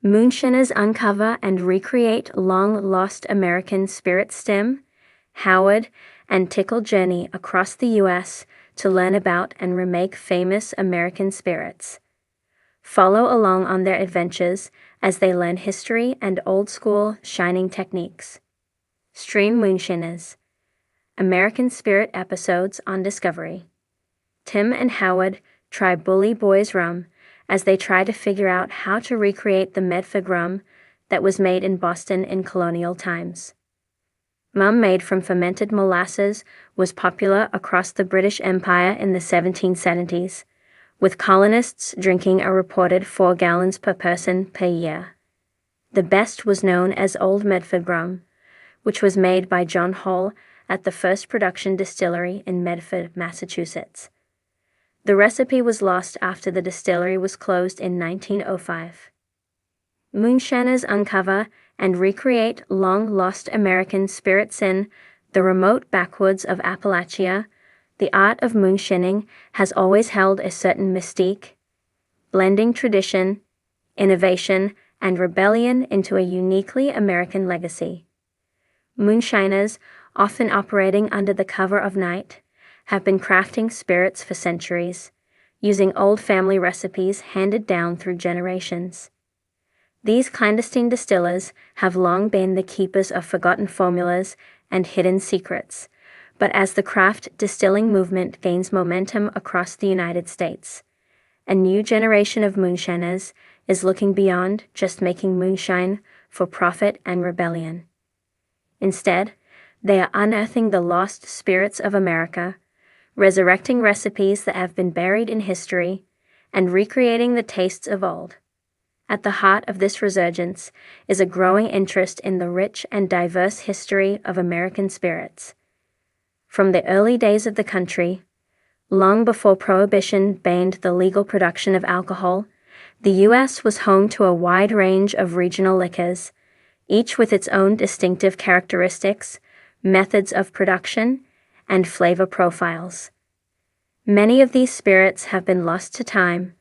Moonshiners uncover and recreate long-lost American spirits. Tim, Howard, and Tickle journey across the U.S. to learn about and remake famous American spirits. Follow along on their adventures as they learn history and old-school shining techniques. Stream Moonshiners American Spirit episodes on Discovery. Tim and Howard try Bully Boy's rum as they try to figure out how to recreate the Medford rum that was made in Boston in colonial times. Rum made from fermented molasses was popular across the British Empire in the 1770s, with colonists drinking a reported 4 gallons per person per year. The best was known as Old Medford rum, which was made by John Hall at the first production distillery in Medford, Massachusetts. The recipe was lost after the distillery was closed in 1905. Moonshiners uncover and recreate long-lost American spirits in the remote backwoods of Appalachia. The art of moonshining has always held a certain mystique, blending tradition, innovation, and rebellion into a uniquely American legacy. Moonshiners, often operating under the cover of night, have been crafting spirits for centuries, using old family recipes handed down through generations. These clandestine distillers have long been the keepers of forgotten formulas and hidden secrets, but as the craft distilling movement gains momentum across the United States, a new generation of moonshiners is looking beyond just making moonshine for profit and rebellion. Instead, they are unearthing the lost spirits of America, resurrecting recipes that have been buried in history, and recreating the tastes of old. At the heart of this resurgence is a growing interest in the rich and diverse history of American spirits. From the early days of the country, long before Prohibition banned the legal production of alcohol, the U.S. was home to a wide range of regional liquors, each with its own distinctive characteristics, methods of production, and flavor profiles. Many of these spirits have been lost to time,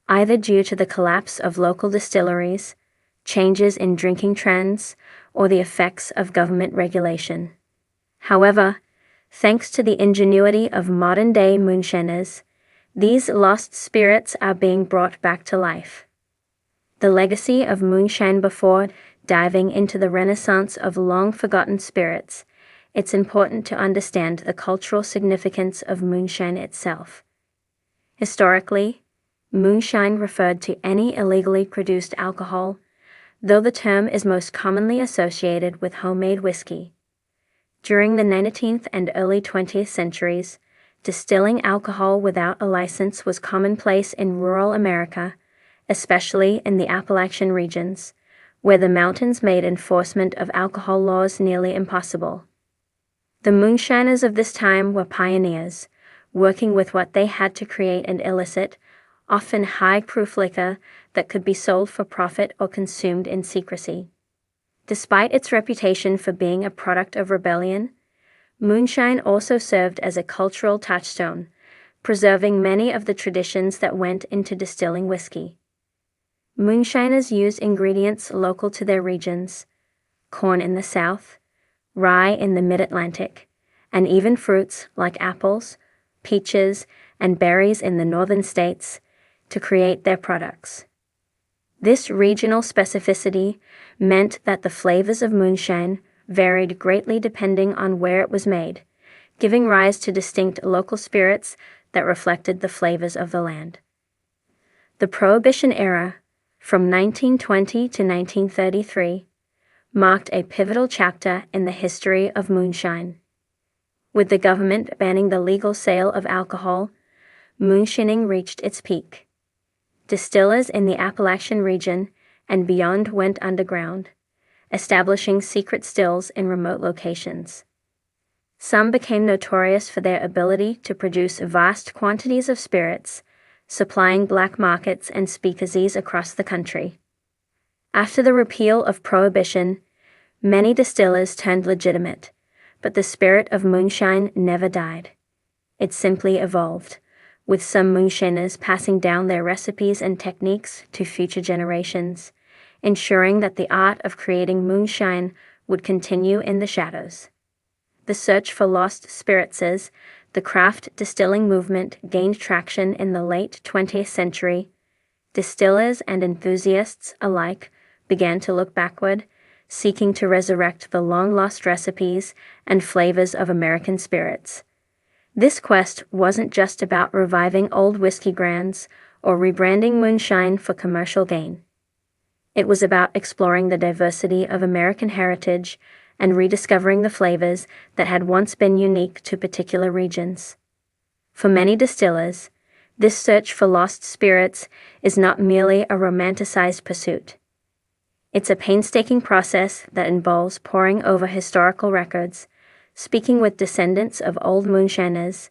either due to the collapse of local distilleries, changes in drinking trends, or the effects of government regulation. However, thanks to the ingenuity of modern-day moonshiners, these lost spirits are being brought back to life. The legacy of moonshine. Before diving into the renaissance of long-forgotten spirits, it's important to understand the cultural significance of moonshine itself. Historically, moonshine referred to any illegally produced alcohol, though the term is most commonly associated with homemade whiskey. During the 19th and early 20th centuries, distilling alcohol without a license was commonplace in rural America, especially in the Appalachian regions, where the mountains made enforcement of alcohol laws nearly impossible. The moonshiners of this time were pioneers, working with what they had to create an illicit, often high-proof liquor that could be sold for profit or consumed in secrecy. Despite its reputation for being a product of rebellion, moonshine also served as a cultural touchstone, preserving many of the traditions that went into distilling whiskey. Moonshiners used ingredients local to their regions: corn in the South, rye in the Mid-Atlantic, and even fruits like apples, peaches, and berries in the northern states to create their products. This regional specificity meant that the flavors of moonshine varied greatly depending on where it was made, giving rise to distinct local spirits that reflected the flavors of the land. The Prohibition era, from 1920 to 1933, marked a pivotal chapter in the history of moonshine. With the government banning the legal sale of alcohol, moonshining reached its peak. Distillers in the Appalachian region and beyond went underground, establishing secret stills in remote locations. Some became notorious for their ability to produce vast quantities of spirits, supplying black markets and speakeasies across the country. After the repeal of Prohibition, many distillers turned legitimate, but the spirit of moonshine never died. It simply evolved, with some moonshiners passing down their recipes and techniques to future generations, ensuring that the art of creating moonshine would continue in the shadows. The search for lost spirits, the craft distilling movement, gained traction in the late 20th century. Distillers and enthusiasts alike began to look backward, seeking to resurrect the long-lost recipes and flavors of American spirits. This quest wasn't just about reviving old whiskey brands or rebranding moonshine for commercial gain. It was about exploring the diversity of American heritage and rediscovering the flavors that had once been unique to particular regions. For many distillers, this search for lost spirits is not merely a romanticized pursuit. It's a painstaking process that involves poring over historical records, speaking with descendants of old moonshiners,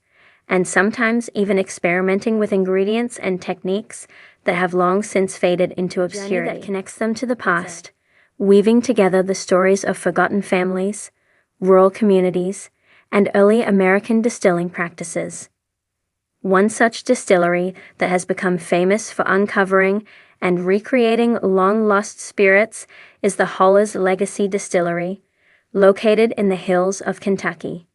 and sometimes even experimenting with ingredients and techniques that have long since faded into obscurity. That connects them to the past, weaving together the stories of forgotten families, rural communities, and early American distilling practices. One such distillery that has become famous for uncovering and recreating long-lost spirits is the Holler's Legacy Distillery, located in the hills of Kentucky.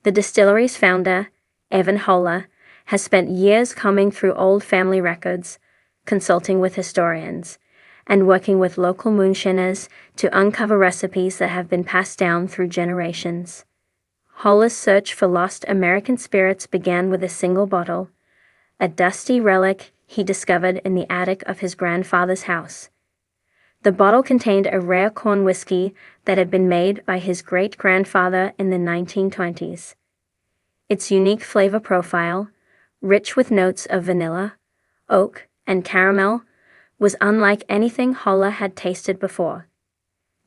The distillery's founder, Evan Holler, has spent years combing through old family records, consulting with historians, and working with local moonshiners to uncover recipes that have been passed down through generations. Holler's search for lost American spirits began with a single bottle, a dusty relic he discovered in the attic of his grandfather's house. The bottle contained a rare corn whiskey that had been made by his great-grandfather in the 1920s. Its unique flavor profile, rich with notes of vanilla, oak, and caramel, was unlike anything Holler had tasted before.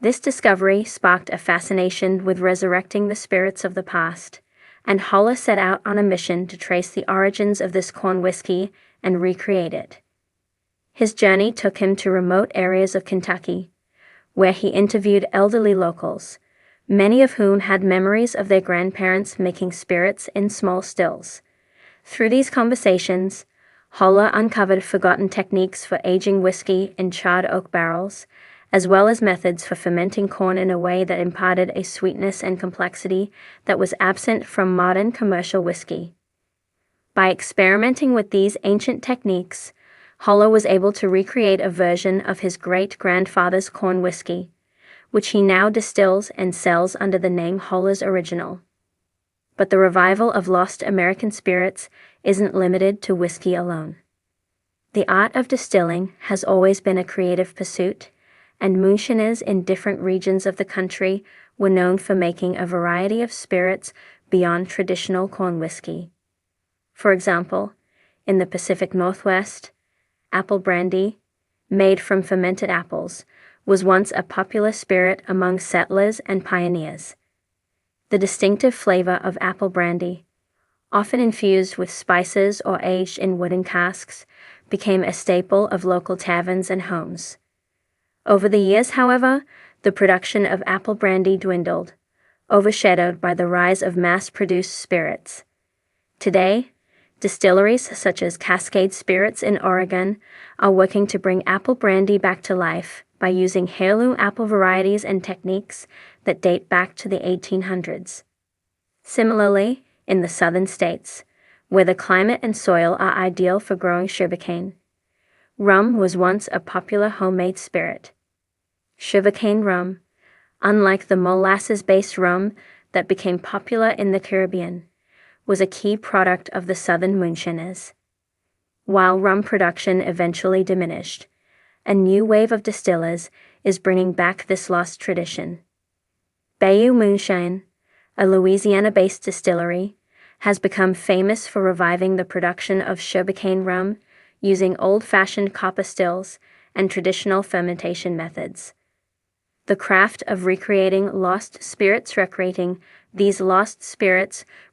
This discovery sparked a fascination with resurrecting the spirits of the past, and Holler set out on a mission to trace the origins of this corn whiskey and recreate it. His journey took him to remote areas of Kentucky, where he interviewed elderly locals, many of whom had memories of their grandparents making spirits in small stills. Through these conversations, Holler uncovered forgotten techniques for aging whiskey in charred oak barrels, as well as methods for fermenting corn in a way that imparted a sweetness and complexity that was absent from modern commercial whiskey. By experimenting with these ancient techniques, Holler was able to recreate a version of his great-grandfather's corn whiskey, which he now distills and sells under the name Holler's Original. But the revival of lost American spirits isn't limited to whiskey alone. The art of distilling has always been a creative pursuit, and moonshiners in different regions of the country were known for making a variety of spirits beyond traditional corn whiskey. For example, in the Pacific Northwest, apple brandy, made from fermented apples, was once a popular spirit among settlers and pioneers. The distinctive flavor of apple brandy, often infused with spices or aged in wooden casks, became a staple of local taverns and homes. Over the years, however, the production of apple brandy dwindled, overshadowed by the rise of mass-produced spirits. Today, distilleries such as Cascade Spirits in Oregon are working to bring apple brandy back to life by using heirloom apple varieties and techniques that date back to the 1800s. Similarly, in the southern states, where the climate and soil are ideal for growing sugarcane, rum was once a popular homemade spirit. Sugarcane rum, unlike the molasses-based rum that became popular in the Caribbean, was a key product of the southern moonshiners. While rum production eventually diminished, a new wave of distillers is bringing back this lost tradition. Bayou Moonshine, a Louisiana-based distillery, has become famous for reviving the production of sugarcane rum using old-fashioned copper stills and traditional fermentation methods. The craft of recreating lost spirits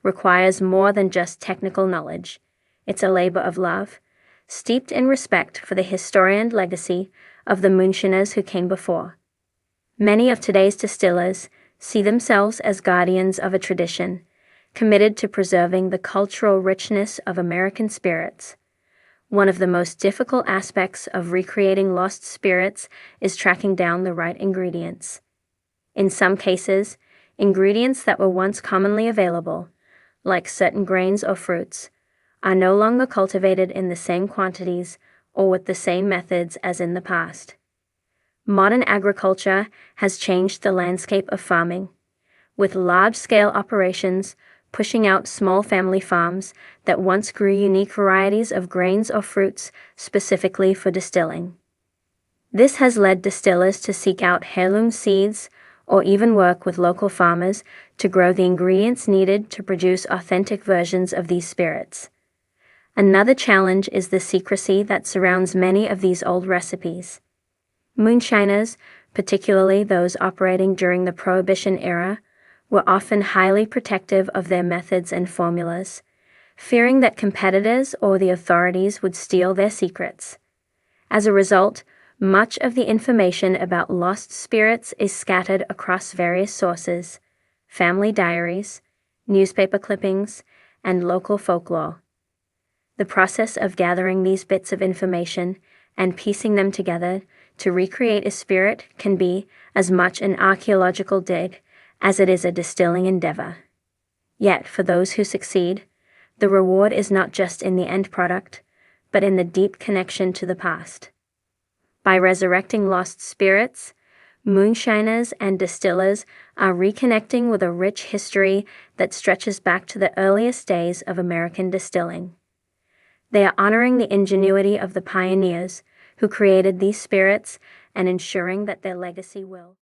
requires more than just technical knowledge. It's a labor of love, steeped in respect for the history and legacy of the moonshiners who came before. Many of today's distillers see themselves as guardians of a tradition, committed to preserving the cultural richness of American spirits. One of the most difficult aspects of recreating lost spirits is tracking down the right ingredients. In some cases, ingredients that were once commonly available, like certain grains or fruits, are no longer cultivated in the same quantities or with the same methods as in the past. Modern agriculture has changed the landscape of farming, with large-scale operations pushing out small family farms that once grew unique varieties of grains or fruits specifically for distilling. This has led distillers to seek out heirloom seeds or even work with local farmers to grow the ingredients needed to produce authentic versions of these spirits. Another challenge is the secrecy that surrounds many of these old recipes. Moonshiners, particularly those operating during the Prohibition era, were often highly protective of their methods and formulas, fearing that competitors or the authorities would steal their secrets. As a result, much of the information about lost spirits is scattered across various sources: family diaries, newspaper clippings, and local folklore. The process of gathering these bits of information and piecing them together to recreate a spirit can be as much an archaeological dig as it is a distilling endeavor. Yet, for those who succeed, the reward is not just in the end product, but in the deep connection to the past. By resurrecting lost spirits, moonshiners and distillers are reconnecting with a rich history that stretches back to the earliest days of American distilling. They are honoring the ingenuity of the pioneers who created these spirits and ensuring that their legacy will